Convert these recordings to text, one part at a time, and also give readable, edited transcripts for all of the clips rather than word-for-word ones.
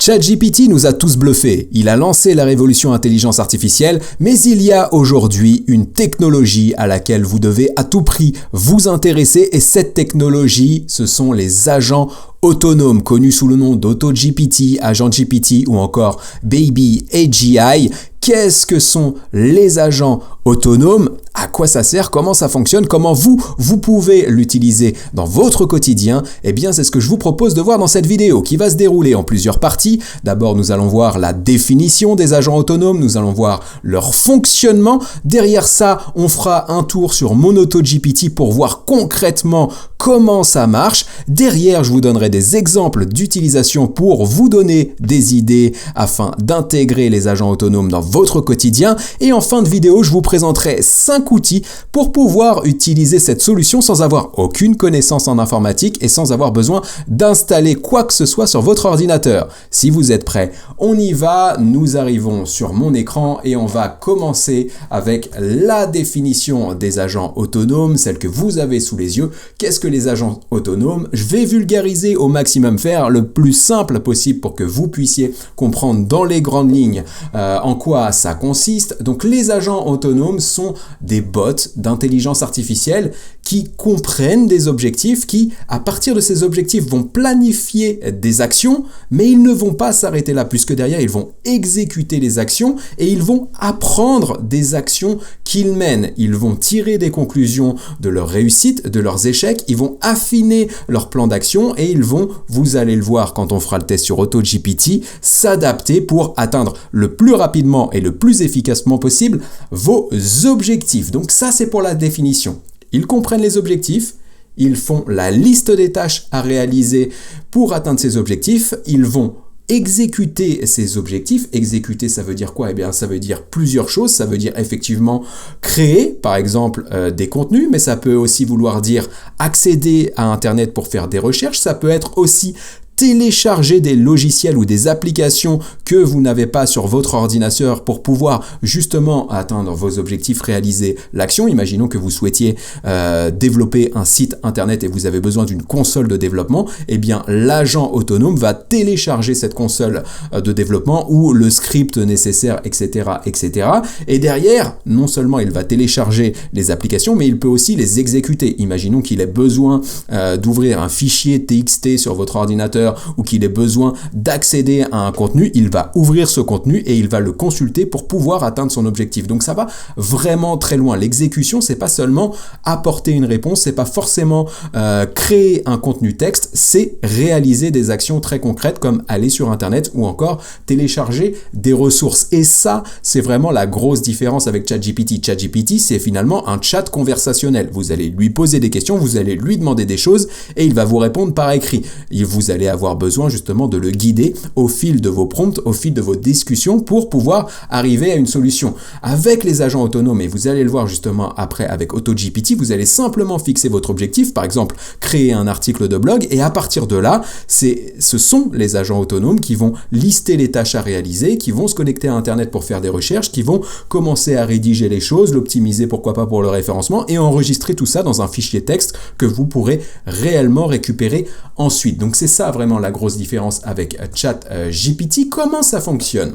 ChatGPT nous a tous bluffés. Il a lancé la révolution intelligence artificielle, mais il y a aujourd'hui une technologie à laquelle vous devez à tout prix vous intéresser et cette technologie, ce sont les agents autonomes connus sous le nom d'AutoGPT, AgentGPT ou encore Baby AGI. Qu'est-ce que sont les agents autonomes? À quoi ça sert? Comment ça fonctionne? Comment vous pouvez l'utiliser dans votre quotidien? Eh bien, c'est ce que je vous propose de voir dans cette vidéo qui va se dérouler en plusieurs parties. D'abord, nous allons voir la définition des agents autonomes. Nous allons voir leur fonctionnement. Derrière ça, on fera un tour sur mon AutoGPT pour voir concrètement comment ça marche. Derrière, je vous donnerai des exemples d'utilisation pour vous donner des idées afin d'intégrer les agents autonomes dans votre quotidien. Et en fin de vidéo, je vous présenterai 5 outils pour pouvoir utiliser cette solution sans avoir aucune connaissance en informatique et sans avoir besoin d'installer quoi que ce soit sur votre ordinateur. Si vous êtes prêts, on y va. Nous arrivons sur mon écran et on va commencer avec la définition des agents autonomes, celle que vous avez sous les yeux. Qu'est-ce que les agents autonomes? Je vais vulgariser au maximum, faire le plus simple possible pour que vous puissiez comprendre dans les grandes lignes en quoi ça consiste. Donc les agents autonomes sont des bots d'intelligence artificielle qui comprennent des objectifs, qui à partir de ces objectifs vont planifier des actions, mais ils ne vont pas s'arrêter là, puisque derrière ils vont exécuter les actions et ils vont apprendre des actions qu'ils mènent. Ils vont tirer des conclusions de leurs réussites, de leurs échecs, ils vont affiner leur plan d'action et ils vont, vous allez le voir quand on fera le test sur AutoGPT, s'adapter pour atteindre le plus rapidement et le plus efficacement possible vos objectifs. Donc ça, c'est pour la définition. Ils comprennent les objectifs, ils font la liste des tâches à réaliser pour atteindre ces objectifs, ils vont exécuter ces objectifs. Exécuter, ça veut dire quoi? Eh bien, ça veut dire plusieurs choses. Ça veut dire effectivement créer, par exemple, des contenus, mais ça peut aussi vouloir dire accéder à Internet pour faire des recherches. Ça peut être aussi télécharger des logiciels ou des applications que vous n'avez pas sur votre ordinateur pour pouvoir justement atteindre vos objectifs, réaliser l'action. Imaginons que vous souhaitiez développer un site internet et vous avez besoin d'une console de développement. Eh bien, l'agent autonome va télécharger cette console de développement ou le script nécessaire, etc., etc. Et derrière, non seulement il va télécharger les applications, mais il peut aussi les exécuter. Imaginons qu'il ait besoin d'ouvrir un fichier TXT sur votre ordinateur ou qu'il ait besoin d'accéder à un contenu, il va ouvrir ce contenu et il va le consulter pour pouvoir atteindre son objectif. Donc ça va vraiment très loin. L'exécution, c'est pas seulement apporter une réponse, c'est pas forcément créer un contenu texte, c'est réaliser des actions très concrètes comme aller sur Internet ou encore télécharger des ressources. Et ça, c'est vraiment la grosse différence avec ChatGPT. ChatGPT, c'est finalement un chat conversationnel. Vous allez lui poser des questions, vous allez lui demander des choses et il va vous répondre par écrit. Vous allez avoir besoin justement de le guider au fil de vos prompts, au fil de vos discussions pour pouvoir arriver à une solution. Avec les agents autonomes, et vous allez le voir justement après avec AutoGPT, vous allez simplement fixer votre objectif, par exemple créer un article de blog et à partir de là, ce sont les agents autonomes qui vont lister les tâches à réaliser, qui vont se connecter à Internet pour faire des recherches, qui vont commencer à rédiger les choses, l'optimiser pourquoi pas pour le référencement et enregistrer tout ça dans un fichier texte que vous pourrez réellement récupérer ensuite. Donc c'est ça vraiment la grosse différence avec ChatGPT. Comment ça fonctionne?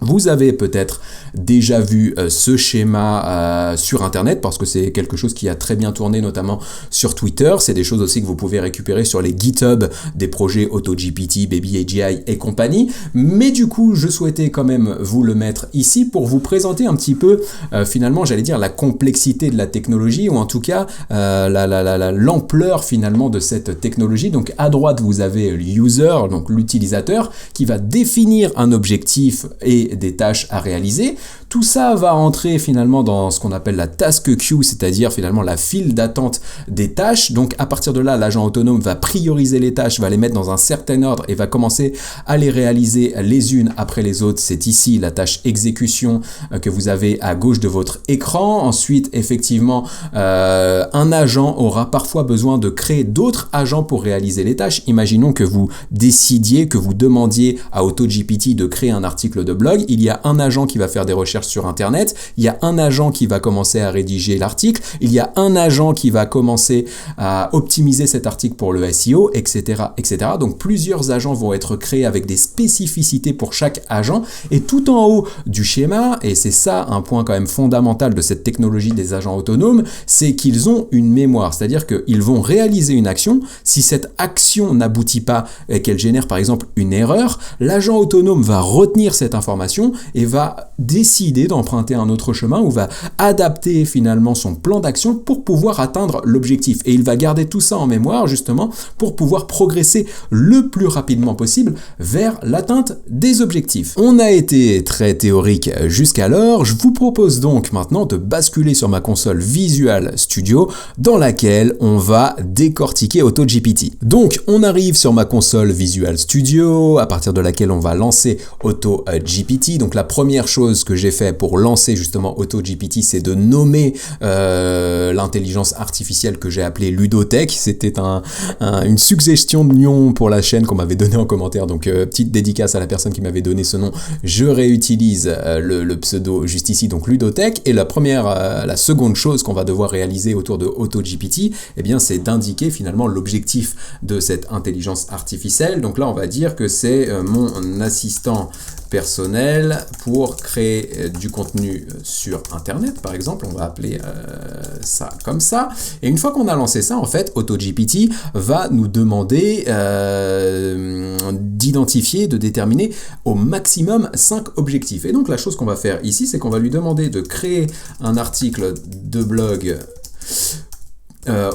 Vous avez peut-être déjà vu ce schéma sur Internet parce que c'est quelque chose qui a très bien tourné notamment sur Twitter. C'est des choses aussi que vous pouvez récupérer sur les GitHub des projets AutoGPT, Baby AGI et compagnie. Mais du coup, je souhaitais quand même vous le mettre ici pour vous présenter un petit peu finalement, j'allais dire la complexité de la technologie ou en tout cas l'ampleur finalement de cette technologie. Donc à droite, vous avez l'user, donc l'utilisateur qui va définir un objectif et des tâches à réaliser. Tout ça va entrer finalement dans ce qu'on appelle la task queue, c'est-à-dire finalement la file d'attente des tâches. Donc à partir de là, l'agent autonome va prioriser les tâches, va les mettre dans un certain ordre et va commencer à les réaliser les unes après les autres. C'est ici la tâche exécution que vous avez à gauche de votre écran. Ensuite, effectivement, un agent aura parfois besoin de créer d'autres agents pour réaliser les tâches. Imaginons que vous décidiez, que vous demandiez à AutoGPT de créer un article de blog. blog, il y a un agent qui va faire des recherches sur Internet, il y a un agent qui va commencer à rédiger l'article, il y a un agent qui va commencer à optimiser cet article pour le SEO, etc., etc. Donc plusieurs agents vont être créés avec des spécificités pour chaque agent, et tout en haut du schéma, et c'est ça un point quand même fondamental de cette technologie des agents autonomes, c'est qu'ils ont une mémoire, c'est-à-dire qu'ils vont réaliser une action. Si cette action n'aboutit pas et qu'elle génère par exemple une erreur, l'agent autonome va retenir cette information et va décider d'emprunter un autre chemin ou va adapter finalement son plan d'action pour pouvoir atteindre l'objectif. Et il va garder tout ça en mémoire justement pour pouvoir progresser le plus rapidement possible vers l'atteinte des objectifs. On a été très théorique jusqu'alors, je vous propose donc maintenant de basculer sur ma console Visual Studio dans laquelle on va décortiquer AutoGPT. Donc on arrive sur ma console Visual Studio à partir de laquelle on va lancer AutoGPT. Donc la première chose que j'ai fait pour lancer justement AutoGPT, c'est de nommer l'intelligence artificielle que j'ai appelée Ludotech. C'était une suggestion de nom pour la chaîne qu'on m'avait donné en commentaire, donc petite dédicace à la personne qui m'avait donné ce nom. Je réutilise le pseudo juste ici, donc Ludotech. Et la seconde chose qu'on va devoir réaliser autour de AutoGPT, eh bien c'est d'indiquer finalement l'objectif de cette intelligence artificielle. Donc là on va dire que c'est mon assistant personnel pour créer du contenu sur Internet, par exemple. On va appeler ça comme ça. Et une fois qu'on a lancé ça, en fait, AutoGPT va nous demander d'identifier, de déterminer au maximum 5 objectifs. Et donc la chose qu'on va faire ici, c'est qu'on va lui demander de créer un article de blog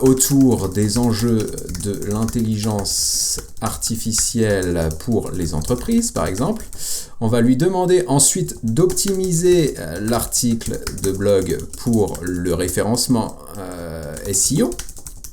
autour des enjeux de l'intelligence artificielle pour les entreprises, par exemple. On va lui demander ensuite d'optimiser l'article de blog pour le référencement SEO,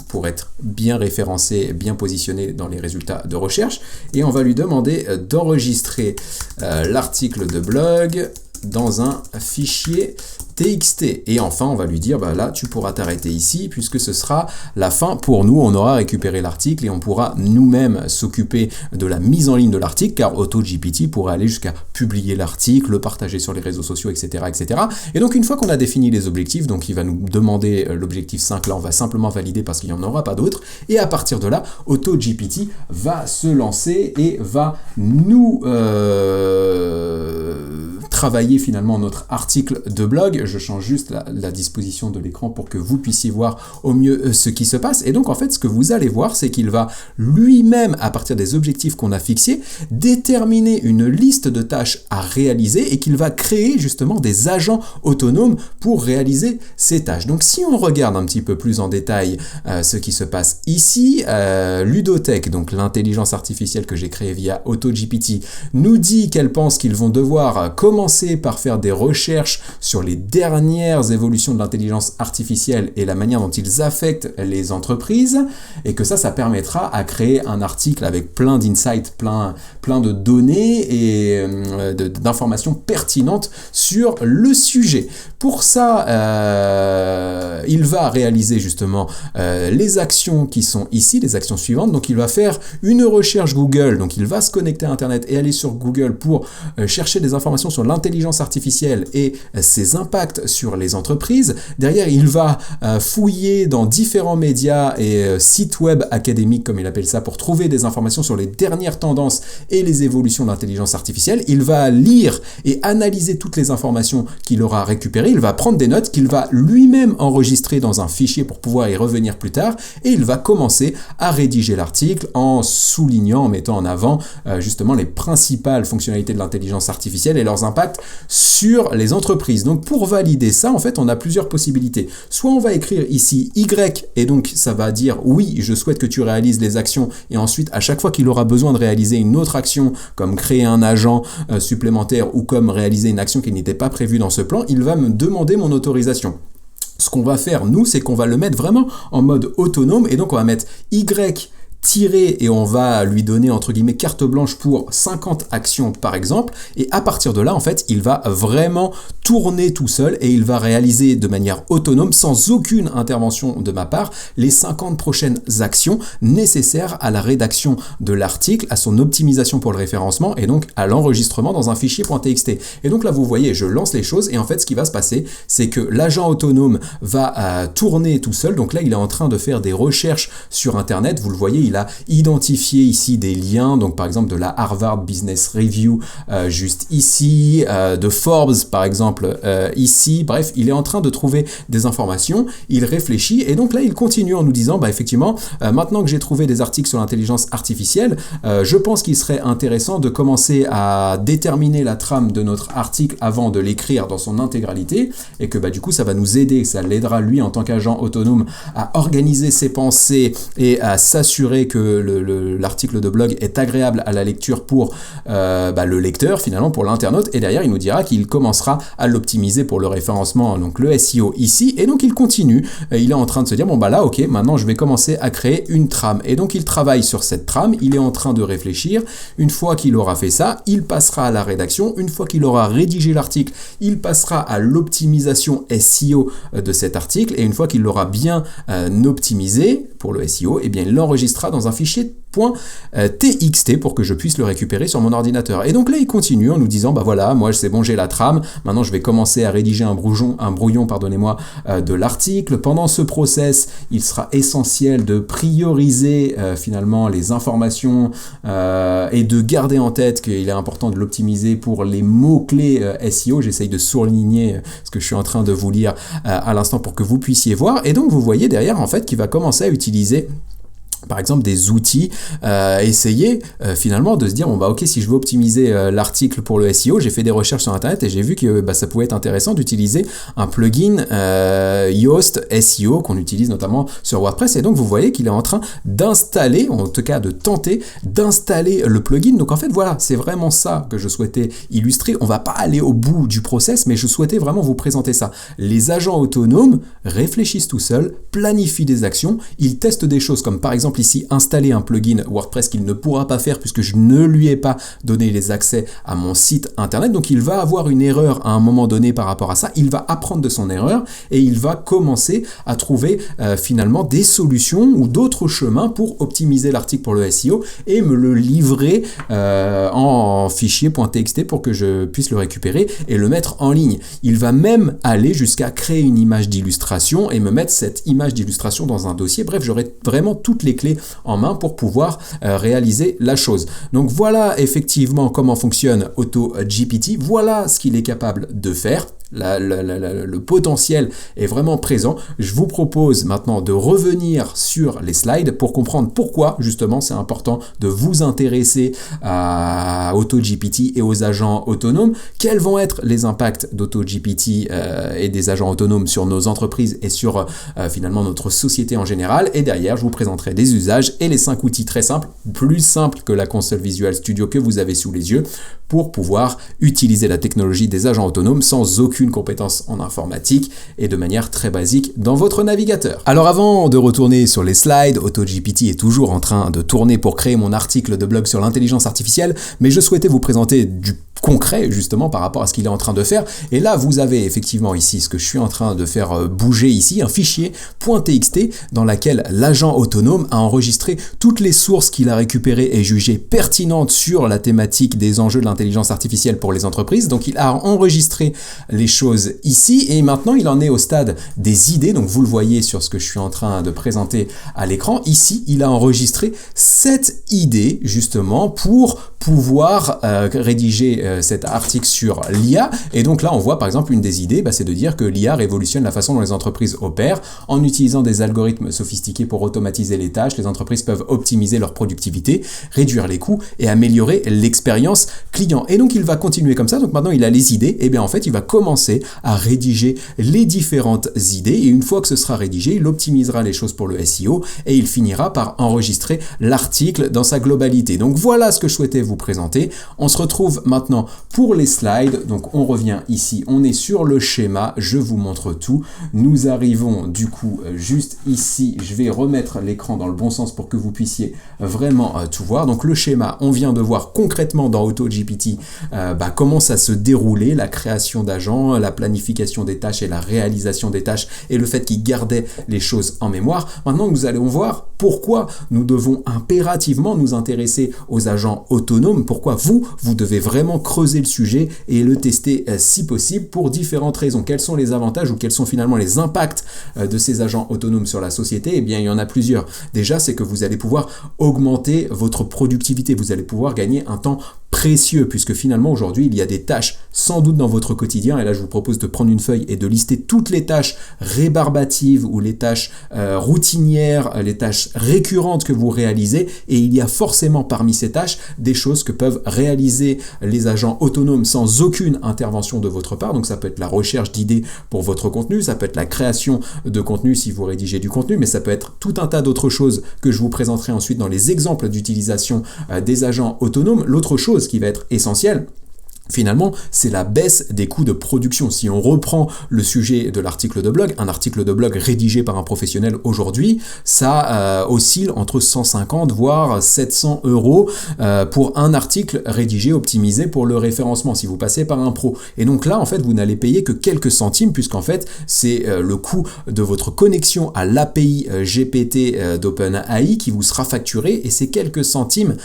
pour être bien référencé, bien positionné dans les résultats de recherche. Et on va lui demander d'enregistrer l'article de blog dans un fichier TXT. Et enfin, on va lui dire, là, tu pourras t'arrêter ici, puisque ce sera la fin pour nous. On aura récupéré l'article et on pourra nous-mêmes s'occuper de la mise en ligne de l'article, car AutoGPT pourra aller jusqu'à publier l'article, le partager sur les réseaux sociaux, etc., etc. Et donc, une fois qu'on a défini les objectifs, donc il va nous demander l'objectif 5, là, on va simplement valider parce qu'il n'y en aura pas d'autres. Et à partir de là, AutoGPT va se lancer et va nous travailler finalement notre article de blog. Je change juste la disposition de l'écran pour que vous puissiez voir au mieux ce qui se passe. Et donc en fait, ce que vous allez voir, c'est qu'il va lui-même, à partir des objectifs qu'on a fixés, déterminer une liste de tâches à réaliser et qu'il va créer justement des agents autonomes pour réaliser ces tâches. Donc si on regarde un petit peu plus en détail ce qui se passe ici, Ludotech, donc l'intelligence artificielle que j'ai créée via AutoGPT, nous dit qu'elle pense qu'ils vont devoir commencer par faire des recherches sur les dernières évolutions de l'intelligence artificielle et la manière dont ils affectent les entreprises, et que ça permettra à créer un article avec plein d'insights, plein de données et d'informations pertinentes sur le sujet. Pour ça, il va réaliser justement les actions qui sont ici, les actions suivantes. Donc il va faire une recherche Google, donc il va se connecter à Internet et aller sur Google pour chercher des informations sur l'intelligence artificielle et ses impacts sur les entreprises. Derrière, il va fouiller dans différents médias et sites web académiques, comme il appelle ça, pour trouver des informations sur les dernières tendances et les évolutions de l'intelligence artificielle. Il va lire et analyser toutes les informations qu'il aura récupérées. Il va prendre des notes qu'il va lui-même enregistrer dans un fichier pour pouvoir y revenir plus tard. Et il va commencer à rédiger l'article en soulignant, en mettant en avant justement les principales fonctionnalités de l'intelligence artificielle et leurs impacts sur les entreprises. Donc pour valider ça, en fait, on a plusieurs possibilités. Soit on va écrire ici Y, et donc ça va dire oui, je souhaite que tu réalises les actions, et ensuite à chaque fois qu'il aura besoin de réaliser une autre action, comme créer un agent supplémentaire ou comme réaliser une action qui n'était pas prévue dans ce plan, il va me demander mon autorisation. Ce qu'on va faire, nous, c'est qu'on va le mettre vraiment en mode autonome, et donc on va mettre Y tirer et on va lui donner entre guillemets carte blanche pour 50 actions par exemple, et à partir de là en fait il va vraiment tourner tout seul et il va réaliser de manière autonome sans aucune intervention de ma part les 50 prochaines actions nécessaires à la rédaction de l'article, à son optimisation pour le référencement et donc à l'enregistrement dans un fichier .txt. Et donc là vous voyez, je lance les choses et en fait ce qui va se passer c'est que l'agent autonome va tourner tout seul. Donc là il est en train de faire des recherches sur internet, vous le voyez, il a identifié ici des liens, donc par exemple de la Harvard Business Review juste ici, de Forbes par exemple ici, bref il est en train de trouver des informations, il réfléchit et donc là il continue en nous disant effectivement maintenant que j'ai trouvé des articles sur l'intelligence artificielle, je pense qu'il serait intéressant de commencer à déterminer la trame de notre article avant de l'écrire dans son intégralité et que du coup ça va nous aider, ça l'aidera lui en tant qu'agent autonome à organiser ses pensées et à s'assurer que l'article de blog est agréable à la lecture pour le lecteur finalement, pour l'internaute, et derrière il nous dira qu'il commencera à l'optimiser pour le référencement, donc le SEO ici, et donc il continue, il est en train de se dire là ok, maintenant je vais commencer à créer une trame, et donc il travaille sur cette trame, il est en train de réfléchir, une fois qu'il aura fait ça, il passera à la rédaction, une fois qu'il aura rédigé l'article, il passera à l'optimisation SEO de cet article, et une fois qu'il l'aura bien optimisé pour le SEO, et bien il l'enregistrera dans un fichier .txt pour que je puisse le récupérer sur mon ordinateur. Et donc là il continue en nous disant voilà, moi c'est bon, j'ai la trame, maintenant je vais commencer à rédiger un brouillon de l'article. Pendant ce process il sera essentiel de prioriser finalement les informations et de garder en tête qu'il est important de l'optimiser pour les mots-clés SEO. J'essaye de souligner ce que je suis en train de vous lire à l'instant pour que vous puissiez voir, et donc vous voyez derrière en fait qu'il va commencer à utiliser par exemple des outils, essayer finalement de se dire ok, si je veux optimiser l'article pour le SEO, j'ai fait des recherches sur internet et j'ai vu que ça pouvait être intéressant d'utiliser un plugin Yoast SEO qu'on utilise notamment sur WordPress, et donc vous voyez qu'il est en train d'installer, en tout cas de tenter d'installer le plugin. Donc en fait voilà, c'est vraiment ça que je souhaitais illustrer. On va pas aller au bout du process, mais je souhaitais vraiment vous présenter ça. Les agents autonomes réfléchissent tout seuls, planifient des actions, ils testent des choses comme par exemple ici installer un plugin WordPress qu'il ne pourra pas faire puisque je ne lui ai pas donné les accès à mon site internet. Donc il va avoir une erreur à un moment donné par rapport à ça, il va apprendre de son erreur et il va commencer à trouver finalement des solutions ou d'autres chemins pour optimiser l'article pour le SEO et me le livrer en fichier .txt pour que je puisse le récupérer et le mettre en ligne. Il va même aller jusqu'à créer une image d'illustration et me mettre cette image d'illustration dans un dossier. Bref, j'aurai vraiment toutes les clés en main pour pouvoir réaliser la chose. Donc voilà effectivement comment fonctionne AutoGPT, voilà ce qu'il est capable de faire. Le potentiel est vraiment présent. Je vous propose maintenant de revenir sur les slides pour comprendre pourquoi justement c'est important de vous intéresser à AutoGPT et aux agents autonomes. Quels vont être les impacts d'AutoGPT et des agents autonomes sur nos entreprises et sur finalement notre société en général. Et derrière, je vous présenterai des usages et les 5 outils très simples, plus simples que la console Visual Studio que vous avez sous les yeux, pour pouvoir utiliser la technologie des agents autonomes sans aucune compétence en informatique et de manière très basique dans votre navigateur. Alors avant de retourner sur les slides, AutoGPT est toujours en train de tourner pour créer mon article de blog sur l'intelligence artificielle, mais je souhaitais vous présenter du concret justement par rapport à ce qu'il est en train de faire. Et là vous avez effectivement ici ce que je suis en train de faire bouger ici, un fichier .txt dans lequel l'agent autonome a enregistré toutes les sources qu'il a récupérées et jugées pertinentes sur la thématique des enjeux de l'intelligence artificielle pour les entreprises. Donc il a enregistré les choses ici et maintenant il en est au stade des idées. Donc vous le voyez sur ce que je suis en train de présenter à l'écran. Ici il a enregistré 7 idées justement pour pouvoir rédiger cet article sur l'IA. Et donc là on voit par exemple une des idées, c'est de dire que l'IA révolutionne la façon dont les entreprises opèrent. En utilisant des algorithmes sophistiqués pour automatiser les tâches, les entreprises peuvent optimiser leur productivité, réduire les coûts et améliorer l'expérience client. Et donc il va continuer comme ça. Donc maintenant il a les idées, et bien en fait il va commencer à rédiger les différentes idées, et une fois que ce sera rédigé, il optimisera les choses pour le SEO et il finira par enregistrer l'article dans sa globalité. Donc voilà ce que je souhaitais vous présenter. On se retrouve maintenant pour les slides. Donc on revient ici, on est sur le schéma, je vous montre tout. Nous arrivons du coup juste ici, je vais remettre l'écran dans le bon sens pour que vous puissiez vraiment tout voir. Donc le schéma, on vient de voir concrètement dans AutoGPT comment ça se déroulait, la création d'agents, la planification des tâches et la réalisation des tâches et le fait qu'il gardait les choses en mémoire. Maintenant, nous allons voir pourquoi nous devons impérativement nous intéresser aux agents autonomes, pourquoi vous devez vraiment creuser le sujet et le tester si possible pour différentes raisons. Quels sont les avantages ou quels sont finalement les impacts de ces agents autonomes sur la société? Eh bien, il y en a plusieurs. Déjà, c'est que vous allez pouvoir augmenter votre productivité, vous allez pouvoir gagner un temps précieux, puisque finalement aujourd'hui il y a des tâches sans doute dans votre quotidien, et là je vous propose de prendre une feuille et de lister toutes les tâches rébarbatives ou les tâches routinières, les tâches récurrentes que vous réalisez, et il y a forcément parmi ces tâches des choses que peuvent réaliser les agents autonomes sans aucune intervention de votre part. Donc ça peut être la recherche d'idées pour votre contenu, ça peut être la création de contenu si vous rédigez du contenu, mais ça peut être tout un tas d'autres choses que je vous présenterai ensuite dans les exemples d'utilisation des agents autonomes. L'autre chose qui va être essentielle, finalement, c'est la baisse des coûts de production. Si on reprend le sujet de l'article de blog, un article de blog rédigé par un professionnel aujourd'hui, ça oscille entre 150 voire 700 euros pour un article rédigé, optimisé pour le référencement, si vous passez par un pro. Et donc là, en fait, vous n'allez payer que quelques centimes, puisqu'en fait, c'est le coût de votre connexion à l'API GPT d'OpenAI qui vous sera facturé, et c'est quelques centimes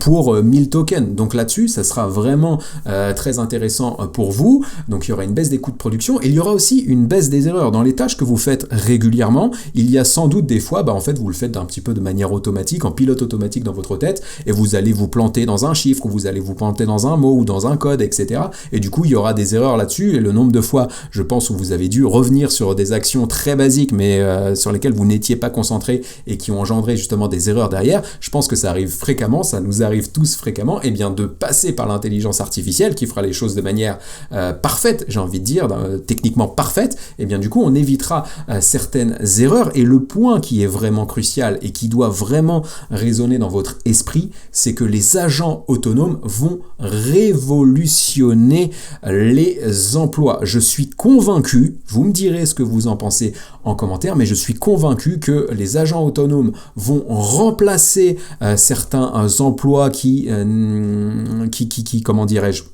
pour 1000 tokens. Donc là-dessus, ça sera vraiment très intéressant pour vous. Donc il y aura une baisse des coûts de production et il y aura aussi une baisse des erreurs. Dans les tâches que vous faites régulièrement, il y a sans doute des fois, en fait vous le faites un petit peu de manière automatique, en pilote automatique dans votre tête, et vous allez vous planter dans un chiffre, ou vous allez vous planter dans un mot ou dans un code, etc. Et du coup il y aura des erreurs là-dessus, et le nombre de fois, je pense, où vous avez dû revenir sur des actions très basiques mais sur lesquelles vous n'étiez pas concentré et qui ont engendré justement des erreurs derrière, je pense que ça arrive fréquemment, ça nous arrive tous fréquemment, et bien de passer par l'intelligence artificielle qui fera les choses de manière parfaite, j'ai envie de dire, techniquement parfaite, et bien du coup on évitera certaines erreurs. Et le point qui est vraiment crucial et qui doit vraiment résonner dans votre esprit, c'est que les agents autonomes vont révolutionner les emplois. Je suis convaincu, vous me direz ce que vous en pensez en commentaire, mais je suis convaincu que les agents autonomes vont remplacer certains emplois qui comment dirais-je,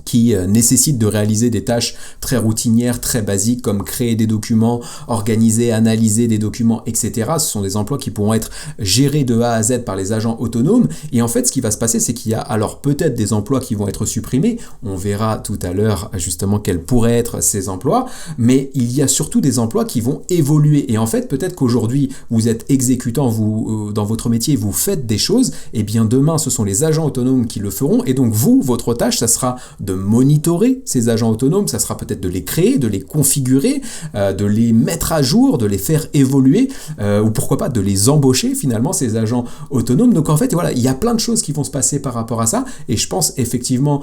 qui nécessitent de réaliser des tâches très routinières, très basiques, comme créer des documents, organiser, analyser des documents, etc. Ce sont des emplois qui pourront être gérés de A à Z par les agents autonomes. Et en fait, ce qui va se passer, c'est qu'il y a alors peut-être des emplois qui vont être supprimés. On verra tout à l'heure justement quels pourraient être ces emplois. Mais il y a surtout des emplois qui vont évoluer. Et en fait, peut-être qu'aujourd'hui, vous êtes exécutant, vous, dans votre métier, vous faites des choses. Et bien demain, ce sont les agents autonomes qui le feront. Et donc vous, votre tâche, ça sera de monitorer ces agents autonomes, ça sera peut-être de les créer, de les configurer, de les mettre à jour, de les faire évoluer, ou pourquoi pas de les embaucher finalement, ces agents autonomes. Donc en fait, voilà, il y a plein de choses qui vont se passer par rapport à ça, et je pense effectivement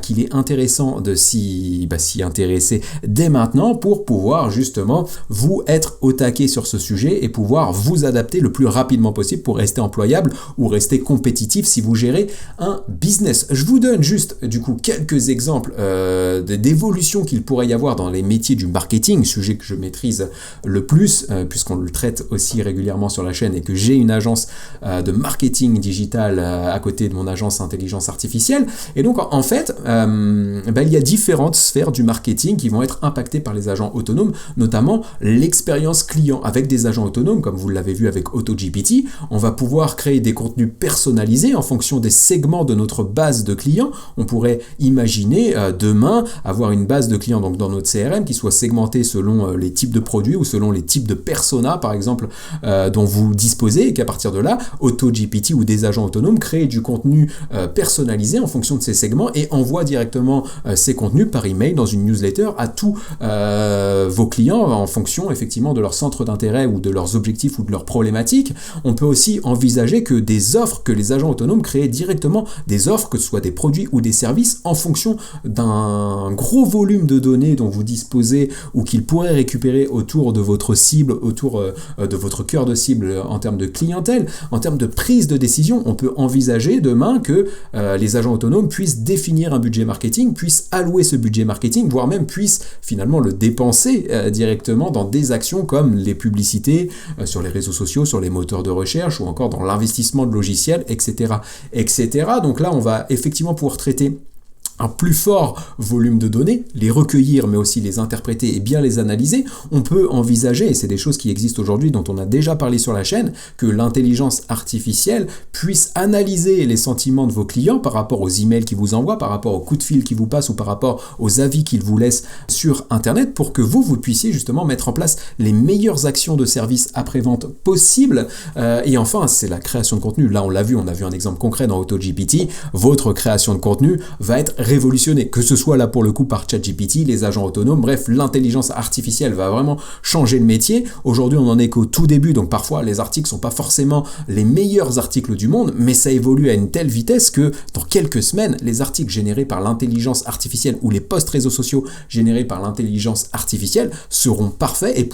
qu'il est intéressant de s'y intéresser dès maintenant pour pouvoir justement vous être au taquet sur ce sujet et pouvoir vous adapter le plus rapidement possible pour rester employable ou rester compétitif si vous gérez un business. Je vous donne juste du coup quelques exemples d'évolution qu'il pourrait y avoir dans les métiers du marketing, sujet que je maîtrise le plus puisqu'on le traite aussi régulièrement sur la chaîne et que j'ai une agence de marketing digital à côté de mon agence intelligence artificielle. Et donc en fait, il y a différentes sphères du marketing qui vont être impactées par les agents autonomes, notamment l'expérience client. Avec des agents autonomes, comme vous l'avez vu avec AutoGPT, on va pouvoir créer des contenus personnalisés en fonction des segments de notre base de clients. On pourrait imaginer demain avoir une base de clients donc dans notre CRM qui soit segmentée selon les types de produits ou selon les types de personas par exemple dont vous disposez, et qu'à partir de là, AutoGPT ou des agents autonomes créent du contenu personnalisé en fonction de ces segments et envoient directement ces contenus par email dans une newsletter à tous vos clients en fonction effectivement de leur centre d'intérêt ou de leurs objectifs ou de leurs problématiques. On peut aussi envisager que des offres que les agents autonomes créent directement, des offres que ce soit des produits ou des services en fonction fonction d'un gros volume de données dont vous disposez ou qu'il pourrait récupérer autour de votre cible, autour de votre cœur de cible en termes de clientèle, en termes de prise de décision. On peut envisager demain que les agents autonomes puissent définir un budget marketing, puissent allouer ce budget marketing, voire même puissent finalement le dépenser directement dans des actions comme les publicités sur les réseaux sociaux, sur les moteurs de recherche ou encore dans l'investissement de logiciels, etc., etc. Donc là, on va effectivement pouvoir traiter un plus fort volume de données, les recueillir mais aussi les interpréter et bien les analyser. On peut envisager, et c'est des choses qui existent aujourd'hui dont on a déjà parlé sur la chaîne, que l'intelligence artificielle puisse analyser les sentiments de vos clients par rapport aux emails qu'ils vous envoient, par rapport aux coups de fil qu'ils vous passent ou par rapport aux avis qu'ils vous laissent sur Internet pour que vous puissiez justement mettre en place les meilleures actions de service après-vente possibles. Et enfin, c'est la création de contenu. Là, on a vu un exemple concret dans AutoGPT. Votre création de contenu va être révolutionner, que ce soit là pour le coup par ChatGPT, les agents autonomes, bref, l'intelligence artificielle va vraiment changer le métier. Aujourd'hui, on en est qu'au tout début, donc parfois les articles sont pas forcément les meilleurs articles du monde, mais ça évolue à une telle vitesse que dans quelques semaines, les articles générés par l'intelligence artificielle ou les posts réseaux sociaux générés par l'intelligence artificielle seront parfaits et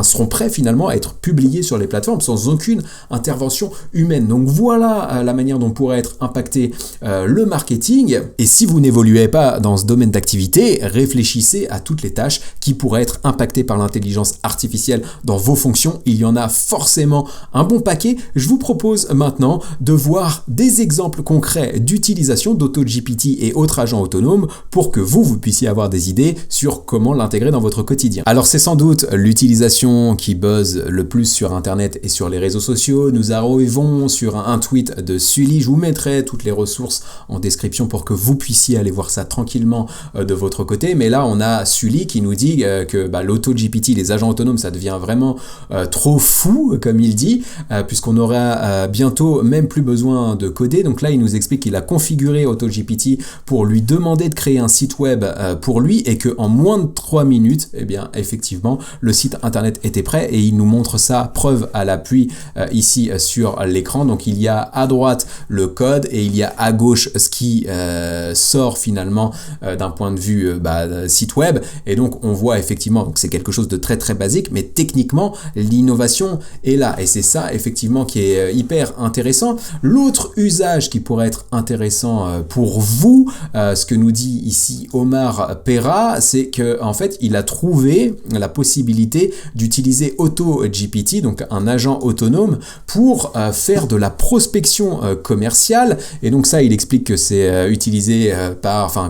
seront prêts finalement à être publiés sur les plateformes sans aucune intervention humaine. Donc voilà la manière dont pourrait être impacté le marketing. Et si vous n'évoluez pas dans ce domaine d'activité, réfléchissez à toutes les tâches qui pourraient être impactées par l'intelligence artificielle dans vos fonctions. Il y en a forcément un bon paquet. Je vous propose maintenant de voir des exemples concrets d'utilisation d'AutoGPT et autres agents autonomes pour que vous puissiez avoir des idées sur comment l'intégrer dans votre quotidien. Alors c'est sans doute l'utilisation qui buzz le plus sur Internet et sur les réseaux sociaux. Nous arrivons sur un tweet de Sully. Je vous mettrai toutes les ressources en description pour que vous puissiez aller voir ça tranquillement de votre côté. Mais là, on a Sully qui nous dit que l'AutoGPT, les agents autonomes, ça devient vraiment trop fou, comme il dit, puisqu'on aura bientôt même plus besoin de coder. Donc là, il nous explique qu'il a configuré AutoGPT pour lui demander de créer un site web pour lui et qu'en moins de 3 minutes, eh bien, effectivement, le site Internet était prêt et il nous montre ça, preuve à l'appui ici sur l'écran. Donc il y a à droite le code et il y a à gauche ce qui sort finalement d'un point de vue site web. Et donc on voit effectivement, donc c'est quelque chose de très très basique, mais techniquement l'innovation est là et c'est ça effectivement qui est hyper intéressant. L'autre usage qui pourrait être intéressant pour vous, ce que nous dit ici Omar Pera, c'est que en fait il a trouvé la possibilité d'utiliser AutoGPT, donc un agent autonome, pour faire de la prospection commerciale. Et donc ça, il explique que c'est utilisé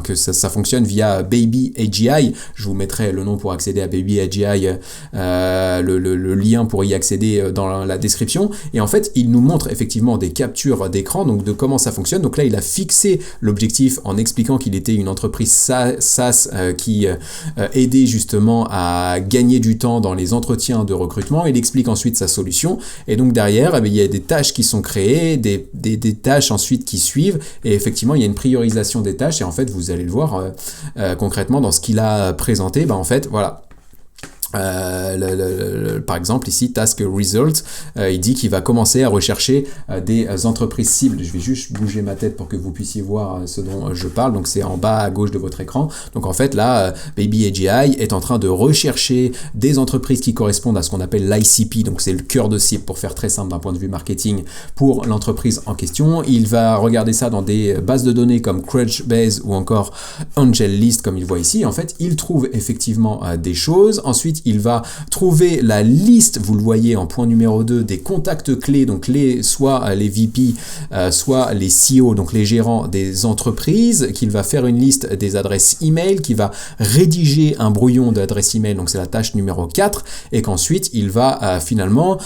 que ça fonctionne via Baby AGI. Je vous mettrai le nom pour accéder à Baby AGI, le lien pour y accéder dans la description. Et en fait, il nous montre effectivement des captures d'écran, donc de comment ça fonctionne. Donc là, il a fixé l'objectif en expliquant qu'il était une entreprise SaaS qui aidait justement à gagner du temps dans les entretiens de recrutement. Il explique ensuite sa solution et donc derrière il y a des tâches qui sont créées, des tâches ensuite qui suivent et effectivement il y a une priorisation des tâches et en fait vous allez le voir concrètement dans ce qu'il a présenté. En fait voilà. Par exemple ici Task Result, il dit qu'il va commencer à rechercher des entreprises cibles. Je vais juste bouger ma tête pour que vous puissiez voir ce dont je parle. Donc c'est en bas à gauche de votre écran. Donc en fait là Baby AGI est en train de rechercher des entreprises qui correspondent à ce qu'on appelle l'ICP, donc c'est le cœur de cible pour faire très simple d'un point de vue marketing pour l'entreprise en question. Il va regarder ça dans des bases de données comme Crunchbase ou encore AngelList comme il voit ici. En fait il trouve effectivement des choses. Ensuite il va trouver la liste, vous le voyez en point numéro 2, des contacts clés, donc soit les VP, soit les CEO, donc les gérants des entreprises, qu'il va faire une liste des adresses email, qu'il va rédiger un brouillon d'adresse email, donc c'est la tâche numéro 4, et qu'ensuite il va finalement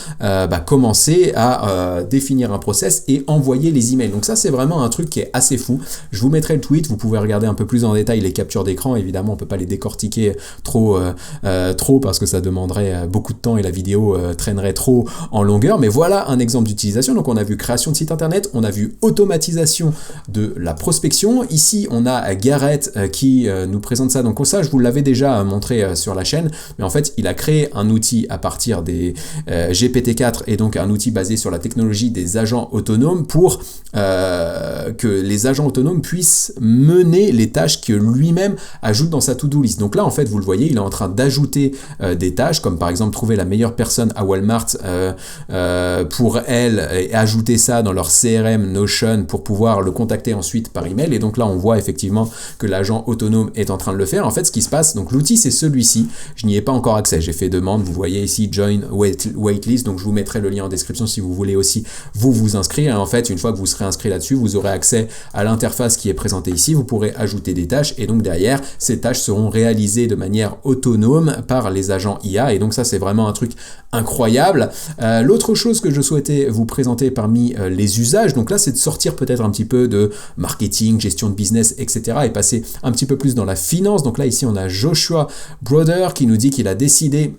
commencer à définir un process et envoyer les emails. Donc ça c'est vraiment un truc qui est assez fou. Je vous mettrai le tweet, vous pouvez regarder un peu plus en détail les captures d'écran, évidemment on peut pas les décortiquer trop parce que ça demanderait beaucoup de temps et la vidéo traînerait trop en longueur, mais voilà un exemple d'utilisation. Donc on a vu création de site internet, on a vu automatisation de la prospection. Ici on a Garrett qui nous présente ça. Donc ça je vous l'avais déjà montré sur la chaîne, mais en fait il a créé un outil à partir des GPT-4 et donc un outil basé sur la technologie des agents autonomes pour que les agents autonomes puissent mener les tâches que lui-même ajoute dans sa to-do list. Donc là en fait vous le voyez, il est en train d'ajouter des tâches comme par exemple trouver la meilleure personne à Walmart pour elle et ajouter ça dans leur CRM Notion pour pouvoir le contacter ensuite par email. Et donc là on voit effectivement que l'agent autonome est en train de le faire. En fait ce qui se passe, donc l'outil c'est celui-ci, je n'y ai pas encore accès, j'ai fait demande, vous voyez ici join waitlist, donc je vous mettrai le lien en description si vous voulez aussi vous inscrire. Et en fait une fois que vous serez inscrit là-dessus, vous aurez accès à l'interface qui est présentée ici, vous pourrez ajouter des tâches et donc derrière ces tâches seront réalisées de manière autonome par les agents IA. Et donc ça c'est vraiment un truc incroyable. L'autre chose que je souhaitais vous présenter parmi les usages, donc là c'est de sortir peut-être un petit peu de marketing, gestion de business, etc. et passer un petit peu plus dans la finance. Donc là ici on a Joshua Broder qui nous dit qu'il a décidé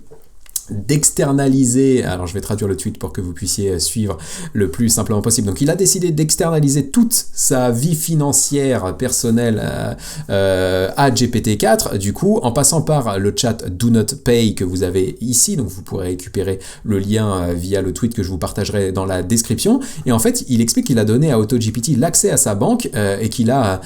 d'externaliser, alors je vais traduire le tweet pour que vous puissiez suivre le plus simplement possible. Donc il a décidé d'externaliser toute sa vie financière personnelle à GPT-4, du coup en passant par le chat Do Not Pay que vous avez ici, donc vous pourrez récupérer le lien via le tweet que je vous partagerai dans la description. Et en fait il explique qu'il a donné à AutoGPT l'accès à sa banque et qu'il a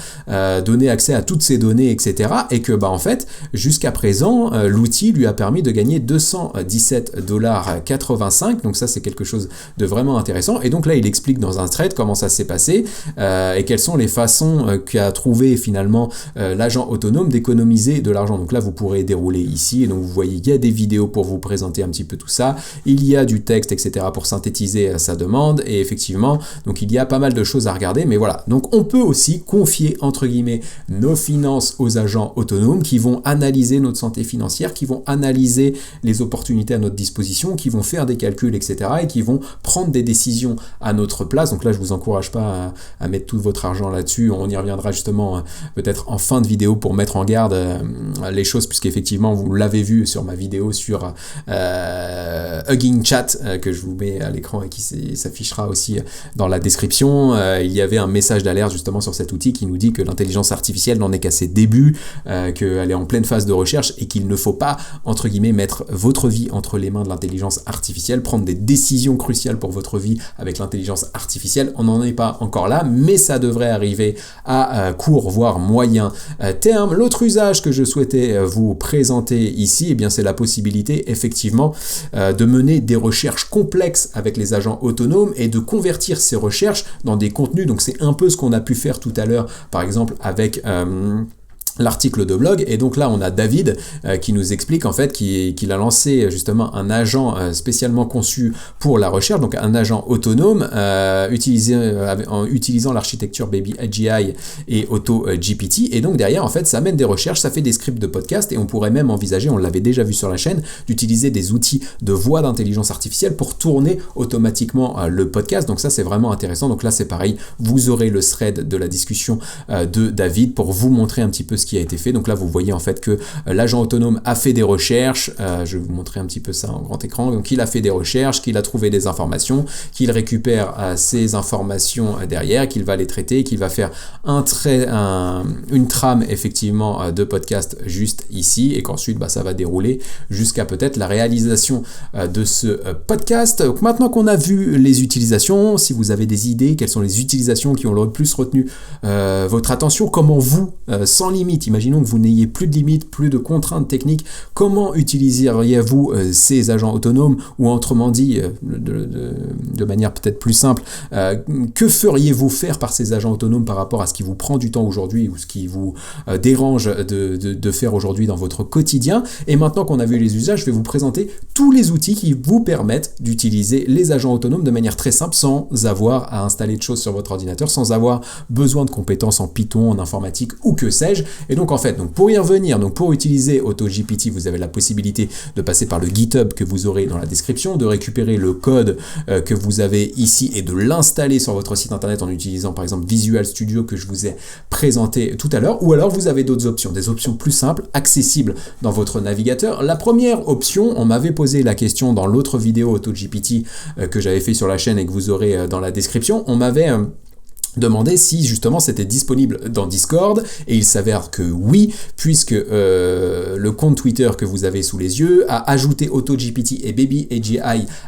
donné accès à toutes ses données, etc. et que en fait jusqu'à présent l'outil lui a permis de gagner 217,85 $, donc ça c'est quelque chose de vraiment intéressant. Et donc là il explique dans un thread comment ça s'est passé et quelles sont les façons qu'a trouvé finalement l'agent autonome d'économiser de l'argent. Donc là vous pourrez dérouler ici et donc vous voyez il y a des vidéos pour vous présenter un petit peu tout ça, il y a du texte, etc. pour synthétiser sa demande. Et effectivement donc il y a pas mal de choses à regarder, mais voilà, donc on peut aussi confier entre guillemets nos finances aux agents autonomes qui vont analyser notre santé financière, qui vont analyser les opportunités à notre disposition, qui vont faire des calculs, etc. et qui vont prendre des décisions à notre place. Donc là, je vous encourage pas à mettre tout votre argent là-dessus. On y reviendra justement peut-être en fin de vidéo pour mettre en garde les choses, puisqu'effectivement, vous l'avez vu sur ma vidéo sur Hugging Chat que je vous mets à l'écran et qui s'affichera aussi dans la description. Il y avait un message d'alerte justement sur cet outil qui nous dit que l'intelligence artificielle n'en est qu'à ses débuts, qu'elle est en pleine phase de recherche et qu'il ne faut pas, entre guillemets, mettre votre vie entre les mains de l'intelligence artificielle, prendre des décisions cruciales pour votre vie avec l'intelligence artificielle. On n'en est pas encore là, mais ça devrait arriver à court, voire moyen terme. L'autre usage que je souhaitais vous présenter ici, eh bien, c'est la possibilité effectivement de mener des recherches complexes avec les agents autonomes et de convertir ces recherches dans des contenus. Donc c'est un peu ce qu'on a pu faire tout à l'heure, par exemple avec l'article de blog. Et donc là on a David qui nous explique en fait qu'il a lancé justement un agent spécialement conçu pour la recherche, donc un agent autonome en utilisant l'architecture Baby AGI et AutoGPT. Et donc derrière en fait ça mène des recherches, ça fait des scripts de podcast et on pourrait même envisager, on l'avait déjà vu sur la chaîne, d'utiliser des outils de voix d'intelligence artificielle pour tourner automatiquement le podcast. Donc ça c'est vraiment intéressant. Donc là c'est pareil, vous aurez le thread de la discussion de David pour vous montrer un petit peu ce qui a été fait. Donc là vous voyez en fait que l'agent autonome a fait des recherches, je vais vous montrer un petit peu ça en grand écran. Donc il a fait des recherches, qu'il a trouvé des informations, qu'il récupère ces informations derrière, qu'il va les traiter, qu'il va faire une trame effectivement de podcast juste ici et qu'ensuite ça va dérouler jusqu'à peut-être la réalisation de ce podcast. Donc maintenant qu'on a vu les utilisations, si vous avez des idées, quelles sont les utilisations qui ont le plus retenu votre attention, comment vous, sans limite, imaginons que vous n'ayez plus de limites, plus de contraintes techniques, comment utiliseriez-vous ces agents autonomes, ou autrement dit, de manière peut-être plus simple, que feriez-vous faire par ces agents autonomes par rapport à ce qui vous prend du temps aujourd'hui ou ce qui vous dérange de faire aujourd'hui dans votre quotidien. Et maintenant qu'on a vu les usages, je vais vous présenter tous les outils qui vous permettent d'utiliser les agents autonomes de manière très simple, sans avoir à installer de choses sur votre ordinateur, sans avoir besoin de compétences en Python, en informatique ou que sais-je. Et donc en fait, donc pour y revenir, donc pour utiliser AutoGPT, vous avez la possibilité de passer par le GitHub que vous aurez dans la description, de récupérer le code que vous avez ici et de l'installer sur votre site internet en utilisant par exemple Visual Studio que je vous ai présenté tout à l'heure, ou alors vous avez d'autres options, des options plus simples, accessibles dans votre navigateur. La première option, on m'avait posé la question dans l'autre vidéo AutoGPT que j'avais fait sur la chaîne et que vous aurez dans la description, on m'avait demander si justement c'était disponible dans Discord, et il s'avère que oui, puisque le compte Twitter que vous avez sous les yeux a ajouté AutoGPT et Baby AGI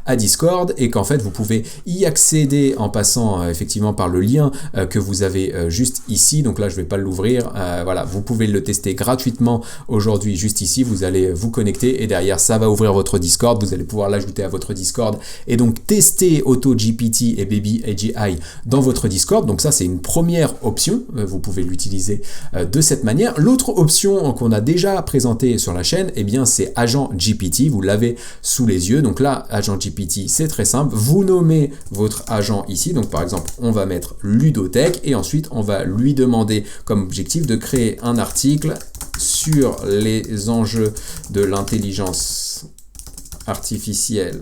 à Discord, et qu'en fait vous pouvez y accéder en passant effectivement par le lien que vous avez juste ici. Donc là je vais pas l'ouvrir, voilà, vous pouvez le tester gratuitement aujourd'hui juste ici, vous allez vous connecter et derrière ça va ouvrir votre Discord, vous allez pouvoir l'ajouter à votre Discord et donc tester AutoGPT et Baby AGI dans votre Discord. Donc ça c'est une première option, vous pouvez l'utiliser de cette manière. L'autre option qu'on a déjà présentée sur la chaîne, eh bien c'est Agent GPT, vous l'avez sous les yeux. Donc là, Agent GPT, c'est très simple, vous nommez votre agent ici, donc par exemple on va mettre Ludotech et ensuite on va lui demander comme objectif de créer un article sur les enjeux de l'intelligence artificielle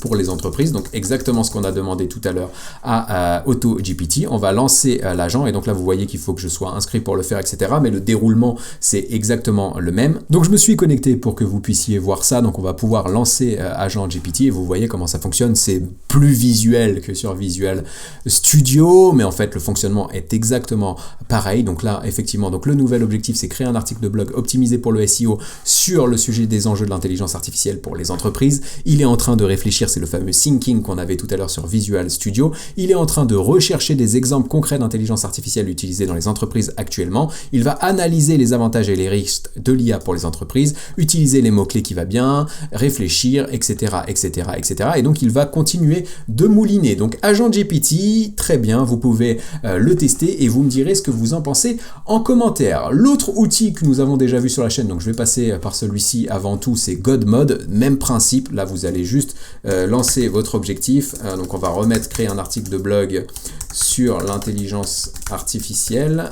pour les entreprises, donc exactement ce qu'on a demandé tout à l'heure à AutoGPT. On va lancer l'agent et donc là vous voyez qu'il faut que je sois inscrit pour le faire, etc. Mais le déroulement c'est exactement le même. Donc je me suis connecté pour que vous puissiez voir ça. Donc on va pouvoir lancer Agent GPT et vous voyez comment ça fonctionne. C'est plus visuel que sur Visual Studio, mais en fait le fonctionnement est exactement pareil. Donc là effectivement, donc le nouvel objectif c'est créer un article de blog optimisé pour le SEO sur le sujet des enjeux de l'intelligence artificielle pour les entreprises. Il est en train de réfléchir, c'est le fameux thinking qu'on avait tout à l'heure sur Visual Studio. Il est en train de rechercher des exemples concrets d'intelligence artificielle utilisés dans les entreprises actuellement. Il va analyser les avantages et les risques de l'IA pour les entreprises, utiliser les mots-clés qui va bien, réfléchir, etc., etc., etc. Et donc il va continuer de mouliner. Donc Agent GPT, très bien, vous pouvez le tester et vous me direz ce que vous en pensez en commentaire. L'autre outil que nous avons déjà vu sur la chaîne, donc je vais passer par celui-ci avant tout, c'est GodMod. Même principe, là vous allez juste lancer votre objectif. Donc on va remettre créer un article de blog sur l'intelligence artificielle.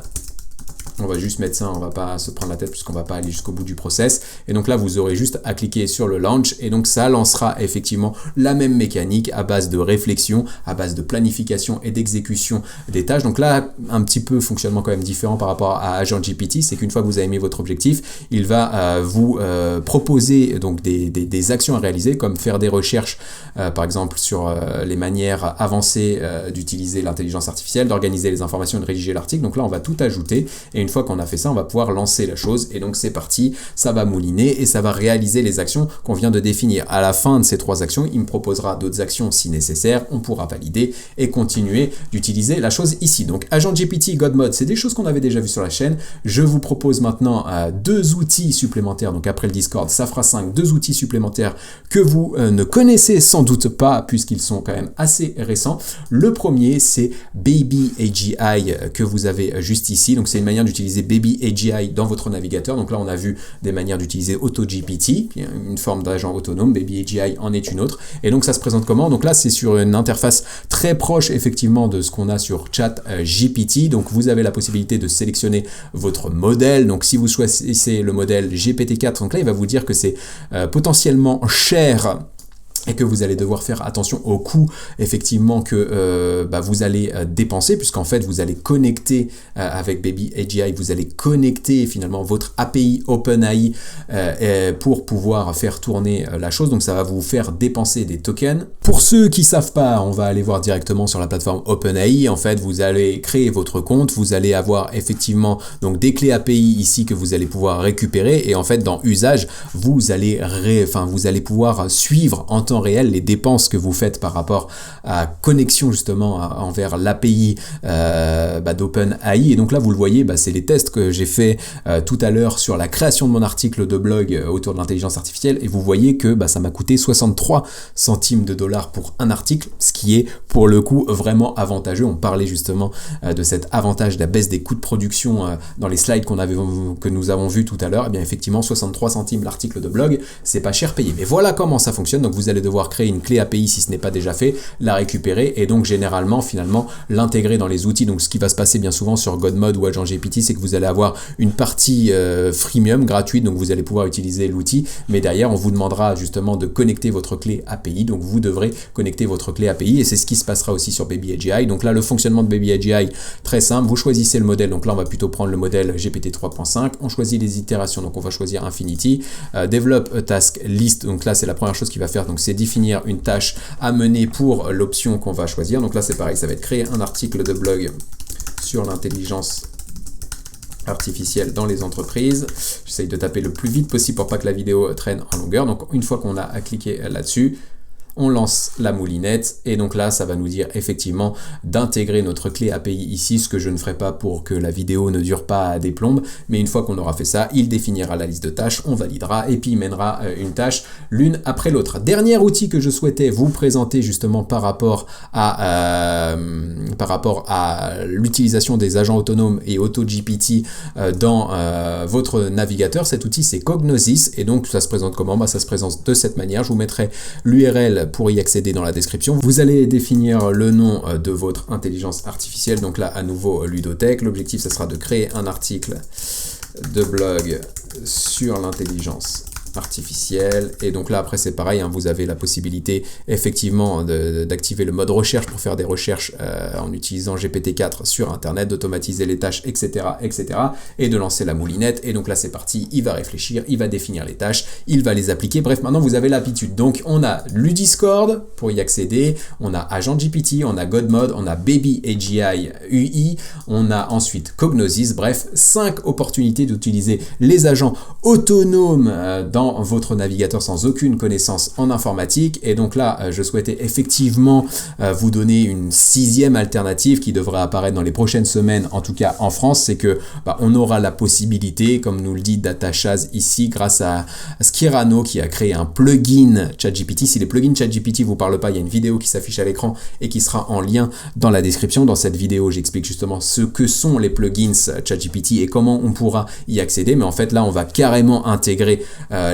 On va juste mettre ça, on va pas se prendre la tête puisqu'on va pas aller jusqu'au bout du process. Et donc là, vous aurez juste à cliquer sur le launch et donc ça lancera effectivement la même mécanique à base de réflexion, à base de planification et d'exécution des tâches. Donc là, un petit peu fonctionnement quand même différent par rapport à Agent GPT, c'est qu'une fois que vous avez mis votre objectif, il va vous proposer donc des actions à réaliser comme faire des recherches par exemple sur les manières avancées d'utiliser l'intelligence artificielle, d'organiser les informations et de rédiger l'article. Donc là, on va tout ajouter et une fois qu'on a fait ça, on va pouvoir lancer la chose et donc c'est parti, ça va mouliner et ça va réaliser les actions qu'on vient de définir. À la fin de ces 3 actions, il me proposera d'autres actions si nécessaire, on pourra valider et continuer d'utiliser la chose ici. Donc Agent GPT, GodMod, c'est des choses qu'on avait déjà vues sur la chaîne. Je vous propose maintenant 2 outils supplémentaires, donc après le Discord, ça fera 5, 2 outils supplémentaires que vous ne connaissez sans doute pas puisqu'ils sont quand même assez récents. Le premier, c'est Baby AGI que vous avez juste ici, donc c'est une manière d'utiliser Baby AGI dans votre navigateur. Donc là, on a vu des manières d'utiliser AutoGPT, une forme d'agent autonome, Baby AGI en est une autre. Et donc, ça se présente comment? Donc là, c'est sur une interface très proche, effectivement, de ce qu'on a sur ChatGPT. Donc, vous avez la possibilité de sélectionner votre modèle. Donc, si vous choisissez le modèle GPT-4, donc là, il va vous dire que c'est potentiellement cher et que vous allez devoir faire attention au coût effectivement que vous allez dépenser, puisqu'en fait vous allez connecter avec Baby AGI, vous allez connecter finalement votre API OpenAI pour pouvoir faire tourner la chose, donc ça va vous faire dépenser des tokens. Pour ceux qui savent pas, on va aller voir directement sur la plateforme OpenAI. En fait, vous allez créer votre compte, vous allez avoir effectivement donc des clés API ici que vous allez pouvoir récupérer, et en fait dans usage, vous allez pouvoir suivre en temps réel les dépenses que vous faites par rapport à connexion justement envers l'API d'OpenAI. Et donc là vous le voyez, c'est les tests que j'ai fait tout à l'heure sur la création de mon article de blog autour de l'intelligence artificielle, et vous voyez que ça m'a coûté 63 centimes de dollars pour un article, ce qui est pour le coup vraiment avantageux. On parlait justement de cet avantage de la baisse des coûts de production dans les slides que nous avons vu tout à l'heure. Et bien effectivement 63 centimes l'article de blog, c'est pas cher payé. Mais voilà comment ça fonctionne. Donc vous allez devoir créer une clé API si ce n'est pas déjà fait, la récupérer et donc généralement finalement l'intégrer dans les outils. Donc ce qui va se passer bien souvent sur Godmode ou AgentGPT, c'est que vous allez avoir une partie freemium gratuite, donc vous allez pouvoir utiliser l'outil, mais derrière on vous demandera justement de connecter votre clé API, donc vous devrez connecter votre clé API et c'est ce qui se passera aussi sur BabyAGI. Donc là le fonctionnement de BabyAGI, très simple, vous choisissez le modèle, donc là on va plutôt prendre le modèle GPT 3.5, on choisit les itérations, donc on va choisir Infinity, Develop a Task List, donc là c'est la première chose qu'il va faire, donc c'est définir une tâche à mener pour l'option qu'on va choisir. Donc là c'est pareil, ça va être créer un article de blog sur l'intelligence artificielle dans les entreprises. J'essaye de taper le plus vite possible pour pas que la vidéo traîne en longueur. Donc une fois qu'on a cliqué là-dessus, on lance la moulinette et donc là ça va nous dire effectivement d'intégrer notre clé API ici, ce que je ne ferai pas pour que la vidéo ne dure pas à des plombes, mais une fois qu'on aura fait ça, il définira la liste de tâches, on validera et puis il mènera une tâche l'une après l'autre. Dernier outil que je souhaitais vous présenter justement par rapport à l'utilisation des agents autonomes et AutoGPT dans votre navigateur, cet outil c'est Cognosis et donc ça se présente comment? Ça se présente de cette manière, je vous mettrai l'URL pour y accéder dans la description. Vous allez définir le nom de votre intelligence artificielle, donc là à nouveau Ludotech. L'objectif ce sera de créer un article de blog sur l'intelligence artificielle et donc là après c'est pareil, hein, vous avez la possibilité effectivement d'activer le mode recherche pour faire des recherches en utilisant GPT-4 sur internet, d'automatiser les tâches etc et de lancer la moulinette et donc là c'est parti, il va réfléchir, il va définir les tâches, il va les appliquer, bref maintenant vous avez l'habitude. Donc on a Ludiscord pour y accéder, on a AgentGPT, on a Godmode, on a BabyAGI UI, on a ensuite Cognosis, bref 5 opportunités d'utiliser les agents autonomes dans votre navigateur sans aucune connaissance en informatique et donc là je souhaitais effectivement vous donner une 6e alternative qui devrait apparaître dans les prochaines semaines, en tout cas en France, c'est que on aura la possibilité, comme nous le dit DataChaz ici, grâce à Skirano qui a créé un plugin ChatGPT. Si les plugins ChatGPT vous parlent pas, il y a une vidéo qui s'affiche à l'écran et qui sera en lien dans la description. Dans cette vidéo j'explique justement ce que sont les plugins ChatGPT et comment on pourra y accéder, mais en fait là on va carrément intégrer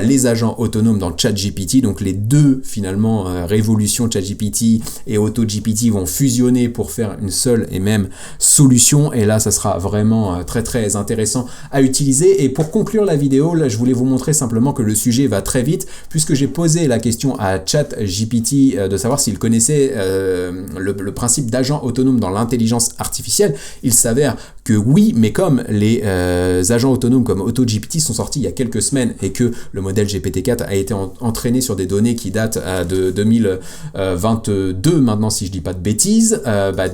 les agents autonomes dans ChatGPT, donc les deux finalement révolutions ChatGPT et AutoGPT vont fusionner pour faire une seule et même solution et là ça sera vraiment très très intéressant à utiliser. Et pour conclure la vidéo, là je voulais vous montrer simplement que le sujet va très vite puisque j'ai posé la question à ChatGPT de savoir s'il connaissait le principe d'agent autonome dans l'intelligence artificielle. Il s'avère que oui, mais comme les agents autonomes comme AutoGPT sont sortis il y a quelques semaines et que le modèle GPT-4 a été entraîné sur des données qui datent de 2022 maintenant si je dis pas de bêtises,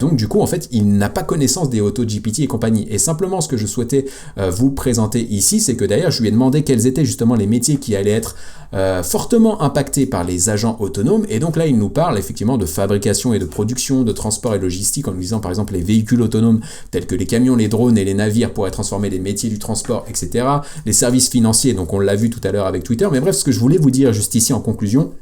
donc du coup en fait il n'a pas connaissance des AutoGPT et compagnie. Et simplement ce que je souhaitais vous présenter ici, c'est que d'ailleurs je lui ai demandé quels étaient justement les métiers qui allaient être fortement impactés par les agents autonomes et donc là il nous parle effectivement de fabrication et de production, de transport et logistique en nous disant par exemple les véhicules autonomes tels que les camions, les drones et les navires pourraient transformer les métiers du transport etc. Les services financiers, donc on l'a vu tout à l'heure avec Twitter, mais bref ce que je voulais vous dire juste ici en conclusion,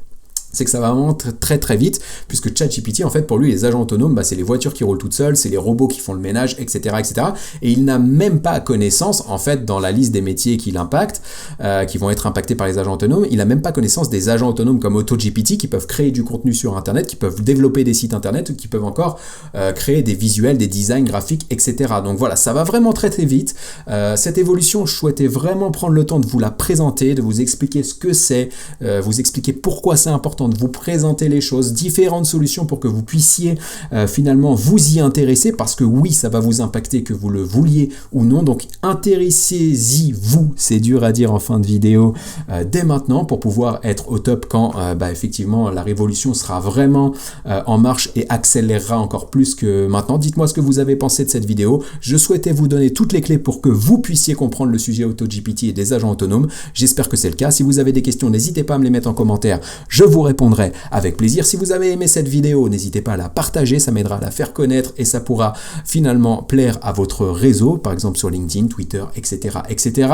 c'est que ça va vraiment très très vite, puisque ChatGPT, en fait, pour lui, les agents autonomes, c'est les voitures qui roulent toutes seules, c'est les robots qui font le ménage, etc., etc. Et il n'a même pas connaissance, en fait, dans la liste des métiers qu'il impacte, qui vont être impactés par les agents autonomes, il n'a même pas connaissance des agents autonomes comme AutoGPT, qui peuvent créer du contenu sur Internet, qui peuvent développer des sites Internet, ou qui peuvent encore créer des visuels, des designs graphiques, etc. Donc voilà, ça va vraiment très très vite. Cette évolution, je souhaitais vraiment prendre le temps de vous la présenter, de vous expliquer ce que c'est, vous expliquer pourquoi c'est important, de vous présenter les choses, différentes solutions pour que vous puissiez finalement vous y intéresser, parce que oui, ça va vous impacter que vous le vouliez ou non, donc intéressez-y vous, c'est dur à dire en fin de vidéo, dès maintenant pour pouvoir être au top quand effectivement la révolution sera vraiment en marche et accélérera encore plus que maintenant. Dites-moi ce que vous avez pensé de cette vidéo, je souhaitais vous donner toutes les clés pour que vous puissiez comprendre le sujet AutoGPT et des agents autonomes, j'espère que c'est le cas. Si vous avez des questions, n'hésitez pas à me les mettre en commentaire, je vous répondrai avec plaisir. Si vous avez aimé cette vidéo, n'hésitez pas à la partager, ça m'aidera à la faire connaître et ça pourra finalement plaire à votre réseau, par exemple sur LinkedIn, Twitter, etc. etc.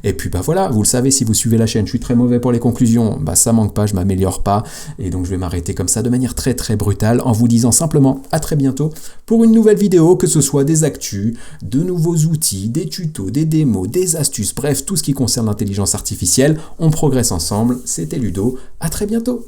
Et puis voilà, vous le savez, si vous suivez la chaîne, je suis très mauvais pour les conclusions, ça manque pas, je m'améliore pas, et donc je vais m'arrêter comme ça de manière très très brutale en vous disant simplement à très bientôt pour une nouvelle vidéo, que ce soit des actus, de nouveaux outils, des tutos, des démos, des astuces, bref, tout ce qui concerne l'intelligence artificielle. On progresse ensemble, c'était Ludo, à très bientôt.